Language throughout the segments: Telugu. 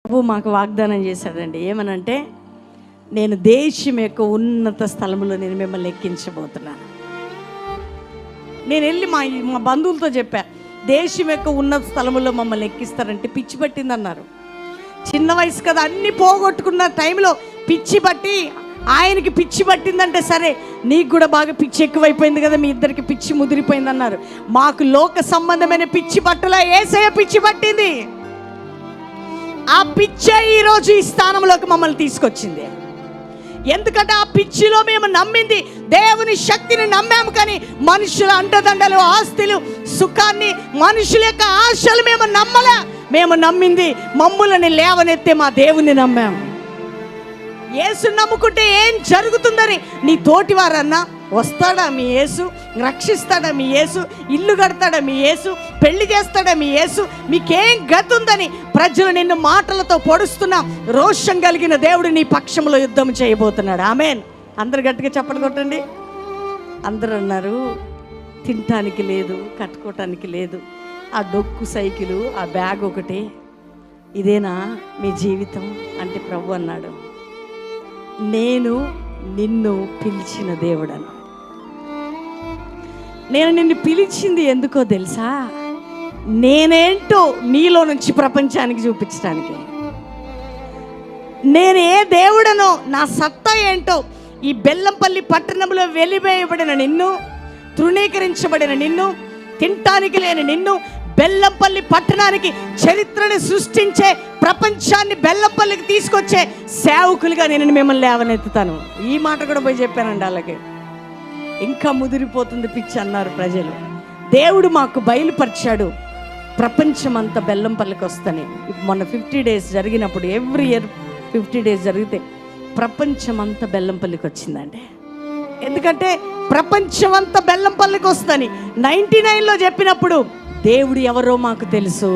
ప్రభు మాకు వాగ్దానం చేశాడండి. ఏమనంటే, నేను దేశం యొక్క ఉన్నత స్థలంలో నేను మిమ్మల్ని ఎక్కించబోతున్నాను. నేను వెళ్ళి మా బంధువులతో చెప్పా, దేశం యొక్క ఉన్నత స్థలంలో మమ్మల్ని ఎక్కిస్తారంటే పిచ్చి పట్టిందన్నారు. చిన్న వయసు కదా, అన్నీ పోగొట్టుకున్న టైంలో పిచ్చి పట్టి, ఆయనకి పిచ్చి పట్టిందంటే సరే, నీకు కూడా బాగా పిచ్చి ఎక్కువైపోయింది కదా, మీ ఇద్దరికి పిచ్చి ముదిరిపోయింది అన్నారు. మాకు లోక సంబంధమైన పిచ్చి పట్టులా యేసయ్య పిచ్చి పట్టింది. ఆ పిచ్చే ఈరోజు ఈ స్థానంలోకి మమ్మల్ని తీసుకొచ్చింది. ఎందుకంటే ఆ పిచ్చిలో మేము నమ్మింది దేవుని శక్తిని నమ్మాము, కానీ మనుషుల అండదండలు, ఆస్తులు, సుఖాన్ని, మనుషుల యొక్క ఆశలు మేము నమ్మలే. మేము నమ్మింది మమ్ములని లేవనెత్తే మా దేవుని నమ్మాము. యేసు నమ్ముకుంటే ఏం జరుగుతుందని, నీ తోటి వారన్నా వస్తాడా మీ యేసు, రక్షిస్తాడా మీ యేసు, ఇల్లు కడతాడా మీ యేసు, పెళ్లి చేస్తాడా మీ యేసు, మీకేం గతి ఉందని ప్రజలు నిన్ను మాటలతో పొడుస్తున్నా రోషం కలిగిన దేవుడు నీ పక్షంలో యుద్ధం చేయబోతున్నాడు. ఆమేన్. అందరు గట్టిగా చప్పట్లు కొట్టండి. అందరూ అన్నారు, తినటానికి లేదు, కట్టుకోవటానికి లేదు, ఆ డొక్కు సైకిలు, ఆ బ్యాగ్ ఒకటే, ఇదేనా మీ జీవితం అంటే ప్రభు అన్నాడు, నేను నిన్ను పిలిచిన దేవుడను. నేను నిన్ను పిలిచింది ఎందుకో తెలుసా? నేనేంటో నీలో నుంచి ప్రపంచానికి చూపించడానికి. నేను ఏ దేవుడనో, నా సత్తా ఏంటో ఈ బెల్లంపల్లి పట్టణంలో వెలివేయబడిన నిన్ను, తృణీకరించబడిన నిన్ను, తినటానికి లేని నిన్ను, బెల్లంపల్లి పట్టణానికి చరిత్రను సృష్టించే, ప్రపంచాన్ని బెల్లంపల్లికి తీసుకొచ్చే సేవకులుగా నేను మిమ్మల్ని లేవనెత్తుతాను. ఈ మాట కూడా పోయి చెప్పానండి. అలాగే ఇంకా ముదిరిపోతుంది పిచ్చి అన్నారు ప్రజలు. దేవుడు మాకు బయలుపరిచాడు, ప్రపంచమంతా బెల్లంపల్లికి వస్తానే. మొన్న 50 days జరిగినప్పుడు, ఎవ్రీ ఇయర్ 50 days జరిగితే ప్రపంచమంతా బెల్లంపల్లికి వచ్చిందండి. ఎందుకంటే ప్రపంచమంతా బెల్లంపల్లికి వస్తుందని 99లో చెప్పినప్పుడు దేవుడు ఎవరో మాకు తెలుసు.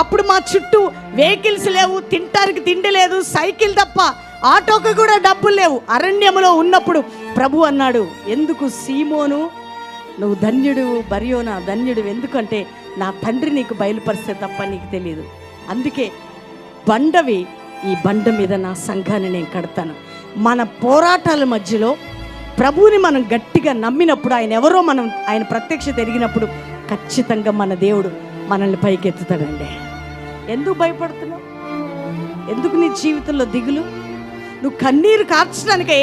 అప్పుడు మా చుట్టూ వెహికల్స్ లేవు, తినటానికి తిండి లేదు, సైకిల్ తప్ప ఆటోకి కూడా డబ్బులు లేవు. అరణ్యములో ఉన్నప్పుడు ప్రభు అన్నాడు, ఎందుకు సీమోను నువ్వు ధన్యుడు, బర్యోనా ధన్యుడు, ఎందుకంటే నా తండ్రి నీకు బయలుపరిస్తే తప్ప నీకు తెలియదు. అందుకే బండవి, ఈ బండ మీద నా సంఘాన్ని నేను కడతాను. మన పోరాటాల మధ్యలో ప్రభువుని మనం గట్టిగా నమ్మినప్పుడు, ఆయన ఎవరో మనం ఆయన ప్రత్యక్షత ఎరిగినప్పుడు ఖచ్చితంగా మన దేవుడు మనల్ని పైకెత్తుతాడండి. ఎందుకు భయపడుతున్నావు? ఎందుకు నీ జీవితంలో దిగులు? నువ్వు కన్నీరు కార్చడానికి